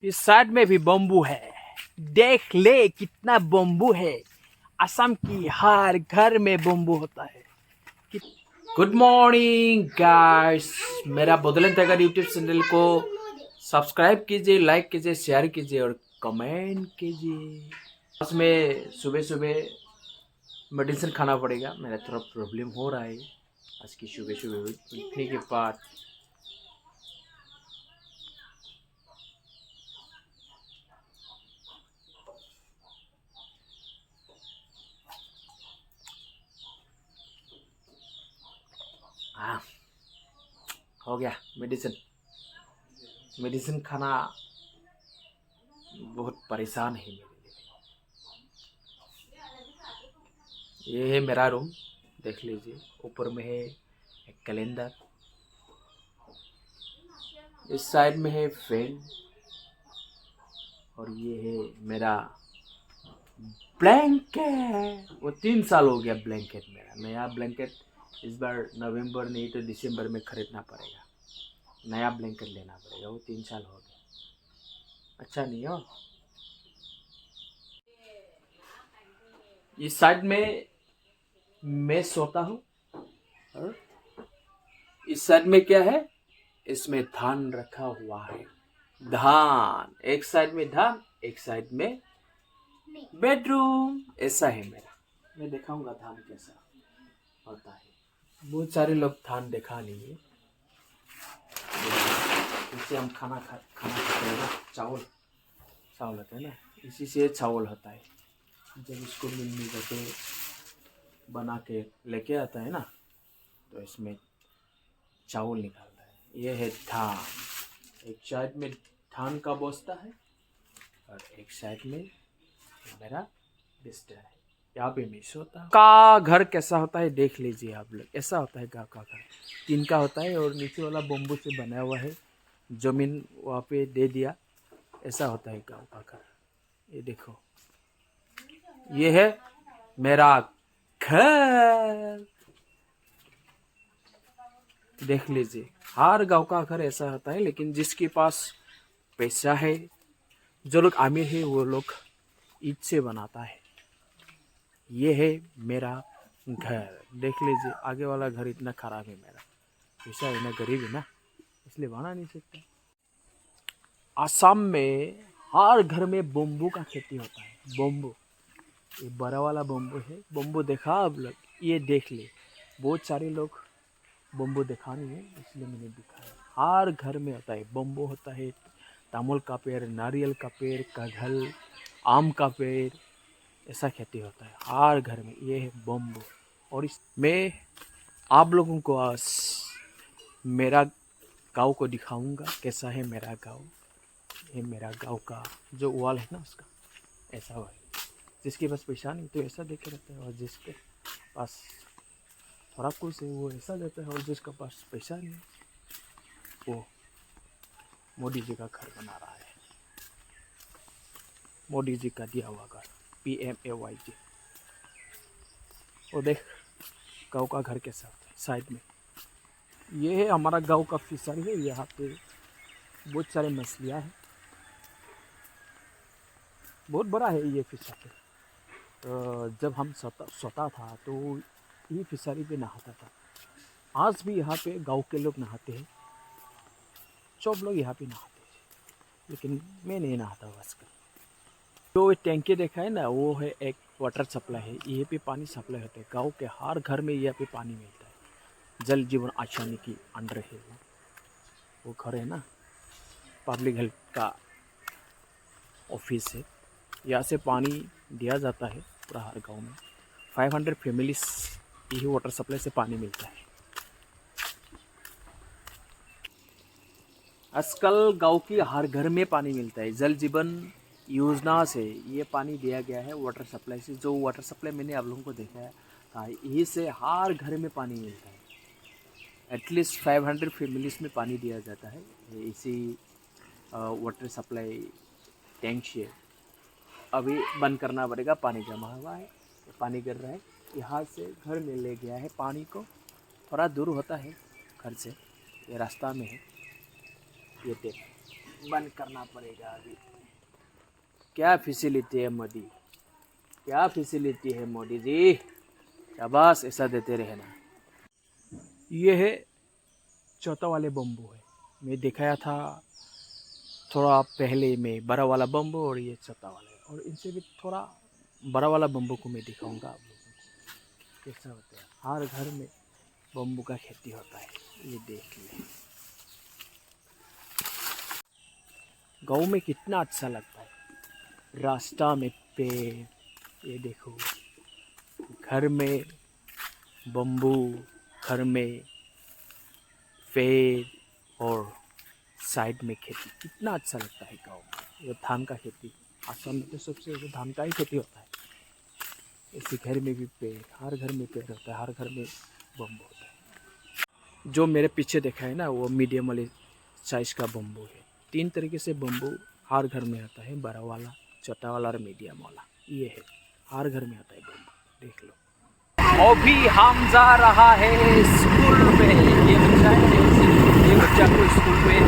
इस साइड में भी बम्बू है। देख ले कितना बम्बू है। असम की हर घर में बम्बू होता है। गुड मॉर्निंग गाइस, मेरा बोधलेन टाइगर यूट्यूब चैनल को सब्सक्राइब कीजिए, लाइक कीजिए, शेयर कीजिए और कमेंट कीजिए। आज में सुबह सुबह मेडिसिन खाना पड़ेगा, मेरा थोड़ा प्रॉब्लम हो रहा है। आज की सुबह सुबह उठने के बाद हाँ हो गया। मेडिसिन मेडिसिन खाना बहुत परेशान है मेरे लिए। ये है मेरा रूम, देख लीजिए। ऊपर में है एक कैलेंडर, इस साइड में है फैन और ये है मेरा ब्लैंकेट। वो 3 साल हो गया ब्लैंकेट मेरा। नया ब्लैंकेट इस बार नवंबर नहीं तो दिसंबर में खरीदना पड़ेगा। नया ब्लैंकेट लेना पड़ेगा, वो 3 साल हो गया। अच्छा नहीं हो। इस साइड में मैं सोता हूँ और इस साइड में क्या है, इसमें धान रखा हुआ है। धान, एक साइड में धान, एक साइड में बेडरूम। ऐसा है मेरा। मैं दिखाऊंगा धान कैसा होता है। बहुत सारे लोग धान देखा नहीं है। इससे हम खाना खाते हैं ना, चावल चावल होता है ना, इसी से चावल होता है। जब इसको मिल में जाके बना के लेके आता है ना, तो इसमें चावल निकालता है। ये है धान। एक साइड में धान का बस्ता है और एक साइड में मेरा बिस्तर है। यहाँ पे मैं सोता हूँ। का घर कैसा होता है देख लीजिए आप लोग। ऐसा होता है गाँव का घर, टीन का होता है और नीचे वाला बम्बू से बना हुआ है। जमीन वहाँ पे दे दिया, ऐसा होता है गाँव का घर। ये देखो, ये है मेरा घर। देख लीजिए, हर गांव का घर ऐसा होता है, लेकिन जिसके पास पैसा है, जो लोग अमीर है, वो लोग ईंट से बनाता है। ये है मेरा घर। देख लीजिए, आगे वाला घर इतना खराब है मेरा। पैसा है ना, गरीब है ना, इसलिए बना नहीं सकता। असम में हर घर में बम्बू का खेती होता है। बम्बू, ये बड़ा वाला बम्बू है। बम्बू देखा आप लोग, ये देख ले। बहुत सारे लोग बम्बू देखा नहीं है, इसलिए मैंने दिखाया। हर घर में होता है बम्बू। होता है तामुल का पेड़, नारियल का पेड़, कटहल, आम का पेड़, ऐसा खेती होता है हर घर में। ये है बम्बू। और इस मैं आप लोगों को आज मेरा गांव को दिखाऊंगा कैसा है मेरा गांव। ये मेरा गांव का जो वॉल है ना, उसका ऐसा हुआ है। जिसके पास पैसा नहीं तो ऐसा देखे रहता है, और जिसके पास थोड़ा कुछ है वो ऐसा देता है, और जिसके पास पैसा नहीं वो मोदी जी का घर बना रहा है। मोदी जी का दिया हुआ घर, PMAY। वो देख गांव का घर कैसा होता है। साइड में ये है हमारा गांव का फिशरी है। यहाँ पे बहुत सारे मछलियाँ हैं। बहुत बड़ा है ये फिशरी। जब हम सोता था तो ये फिशरी पे नहाता था। आज भी यहाँ पे गांव के लोग नहाते हैं, सब लोग यहाँ पे नहाते हैं, लेकिन मैं नहीं नहाता आजकल। जो टैंकी देखा है ना, वो है एक वाटर सप्लाई है। ये पे पानी सप्लाई होता है। गांव के हर घर में यहाँ पे पानी मिलता है। जल जीवन आचार्य की अंडर है वो घर है ना, पब्लिक हेल्थ का ऑफिस है। यहाँ से पानी दिया जाता है पूरा हर गांव में। 500 फैमिलीज यही वाटर सप्लाई से पानी मिलता है। आजकल गांव की हर घर में पानी मिलता है। जल जीवन योजना से ये पानी दिया गया है, वाटर सप्लाई से। जो वाटर सप्लाई मैंने आप लोगों को देखा है था, यही से हर घर में पानी मिलता है। एटलीस्ट 500 फैमिलीज में पानी दिया जाता है इसी वाटर सप्लाई टैंक से। अभी बंद करना पड़ेगा, पानी जमा हुआ है, पानी गिर रहा है। यहाँ से घर में ले गया है पानी को। थोड़ा दूर होता है घर से, ये रास्ता में है। ये देख, बंद करना पड़ेगा अभी। क्या फैसिलिटी है मोदी, क्या फैसिलिटी है मोदी जी, शाबाश, ऐसा देते रहना। ये है छोटा वाले बम्बू है, मैं दिखाया था थोड़ा पहले में बड़ा वाला बम्बू, और ये छोटा वाला है, और इनसे भी थोड़ा बड़ा वाला बम्बू को मैं दिखाऊंगा आप लोगों को कैसा होता है। हर घर में बम्बू का खेती होता है, ये देखिए गाँव में कितना अच्छा लगता है। रास्ता में पेड़, ये देखो, घर में बम्बू, घर में पेड़, और साइड में खेती, कितना अच्छा लगता है गाँव में। ये धान का खेती, आसाम में तो सबसे ज़्यादा धान का ही खेती होता है। इसी घर में भी पेड़, हर घर में पेड़ होता है, हर घर में बम्बू होता है। जो मेरे पीछे देखा है ना, वो मीडियम वाले साइज का बम्बू है। 3 तरीके से बम्बू हर घर में आता है, बड़ा वाला, छोटा वाला और मीडियम वाला। ये है, हर घर में आता है बम्बू, देख लो। अभी हम जा रहा है स्कूल में, ये बच्चा है, ये बच्चा को स्कूल में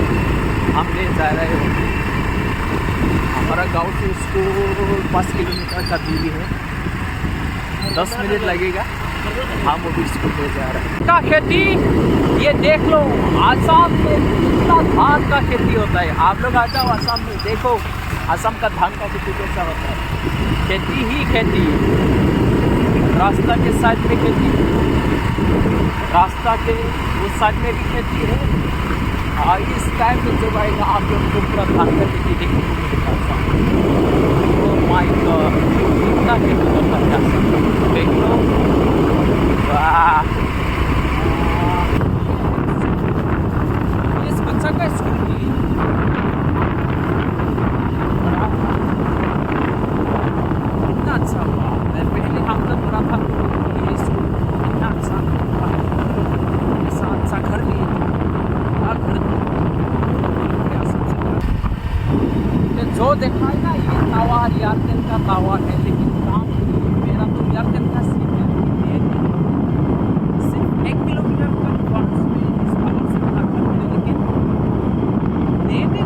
हम ले जा रहे हैं। हमारा गांव से स्कूल 5 किलोमीटर का दूरी है, 10 मिनट लगेगा। हम अभी स्कूल में जा रहे हैं। का खेती, ये देख लो, आसाम में कितना धान का खेती होता है। आप लोग आ जाओ आसाम में, देखो आसाम का धान का खेती कैसा होता है। खेती ही खेती, रास्ता के साइड में खेती, रास्ता के उस साइड में भी खेती है। इस टाइम में जब आएगा आप लोग को पूरा धान का खेती देखने को मिलेगा। ओह माय गॉड, कितना खेती होता है आसाम, देख लो, वाह। इस बच्चा का स्कूल कितना अच्छा हुआ। मैं पहले हम जब पढ़ा था ये स्कूल कितना अच्छा था, ऐसा अच्छा घर लिए, घर जो देखा है ना, ये तावा एयरटेल का तावा है, लेकिन काम मेरा तो एयरटेल का सिम है। सिर्फ 1 किलोमीटर का डिफरेंस में इस टावर से पता करते हैं, लेकिन मैंने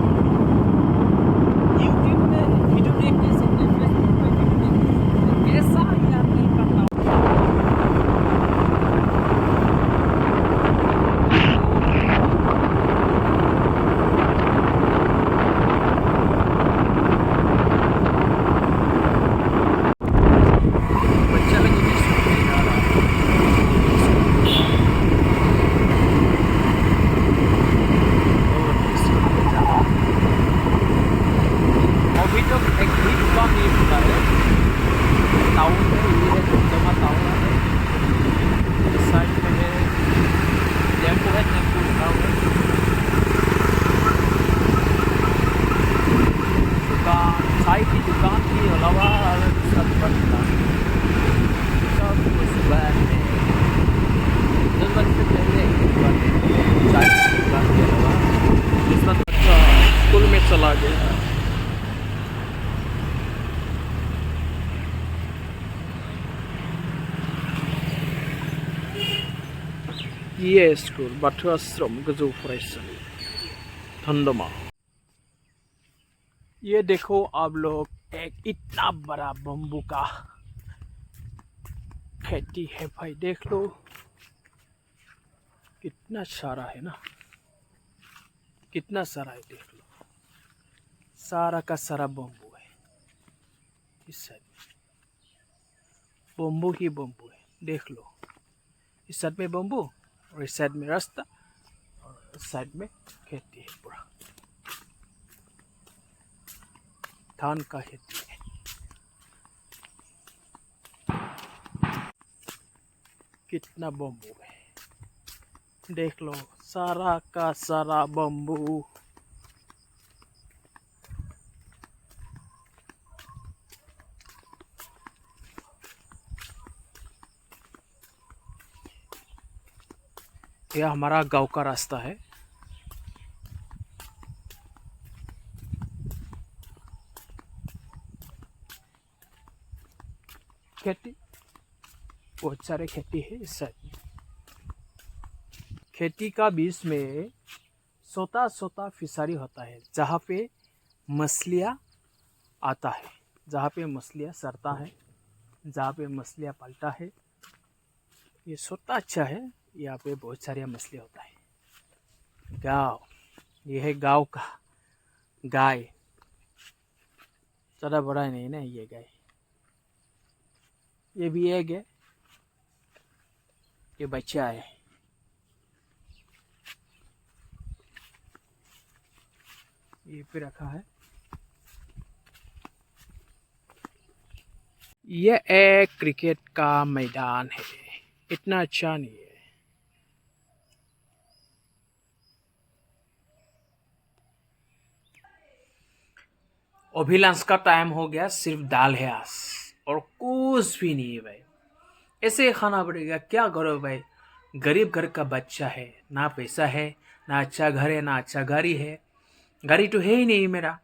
यूट्यूब में वीडियो देखने से, फेसबुक पे वीडियो देखने से कैसा एयरटेल का तावा। चाय की दुकान के अलावा सब बनता है, सब कुछ बंद है। 10 बजे से पहले चाय की दुकान के अलावा दूसरा बच्चा स्कूल में चला गया। ये स्कूल बाथौ आश्रम गोजौ फरायसालि धंदमा। ये देखो आप लोग, एक इतना बड़ा बम्बू का खेती है भाई, देख लो कितना सारा है ना, कितना सारा है, देख लो, सारा का सारा बम्बू है। इस साइड में बम्बू ही बम्बू है, देख लो, इस साइड में बम्बू और इस साइड में रास्ता और इस साइड में खेती है, पूरा धान का खेती है। कितना बम्बू है, देख लो, सारा का सारा बम्बू। यह हमारा गांव का रास्ता है। खेती, बहुत सारे खेती है इस साइड में। खेती का बीच में छोटा छोटा फिशरी होता है जहाँ पे मछलियाँ आता है, जहाँ पे मछलियाँ सरता है, जहाँ पे मछलियाँ पलता है। ये छोटा अच्छा है, यहाँ पे बहुत सारी मछलियाँ होता है। गाँव, ये है गाँव का गाय। ज़्यादा बड़ा नहीं ना ये गाय। ये भी एग है, ये बच्चा है। ये पे रखा है। ये एक क्रिकेट का मैदान है, इतना अच्छा नहीं है। अभी लंच का टाइम हो गया, सिर्फ दाल है आज और कुछ भी नहीं है भाई। ऐसे खाना पड़ेगा, क्या करो भाई। गरीब घर का बच्चा है, ना पैसा है, ना अच्छा घर है, ना अच्छा गाड़ी है। गाड़ी तो है ही नहीं मेरा।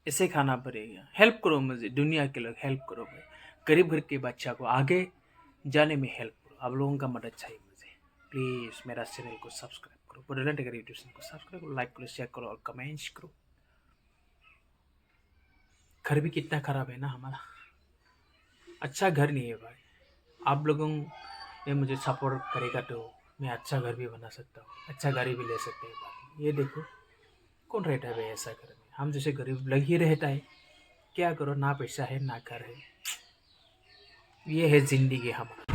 ऐसे खाना पड़ेगा। हेल्प करो मुझे, दुनिया के लोग हेल्प करो भाई। गरीब घर के बच्चा को आगे जाने में हेल्प करो। आप लोगों का मदद चाहिए मुझे। प्लीज़ मेरा चैनल को सब्सक्राइब करो, बुढ़ालैंड टेकर यूट्यूब चैनल को सब्सक्राइब करो, लाइक करो, शेयर करो और कमेंट्स करो। घर भी कितना खराब है ना हमारा, अच्छा घर नहीं है भाई। आप लोगों ने मुझे सपोर्ट करेगा तो मैं अच्छा घर भी बना सकता हूँ, अच्छा गाड़ी भी ले सकते हैं भाई। ये देखो, कौन रहता है भाई ऐसा घर में, हम जैसे गरीब लग ही रहता है। क्या करो, ना पैसा है ना घर है। ये है जिंदगी हमारा।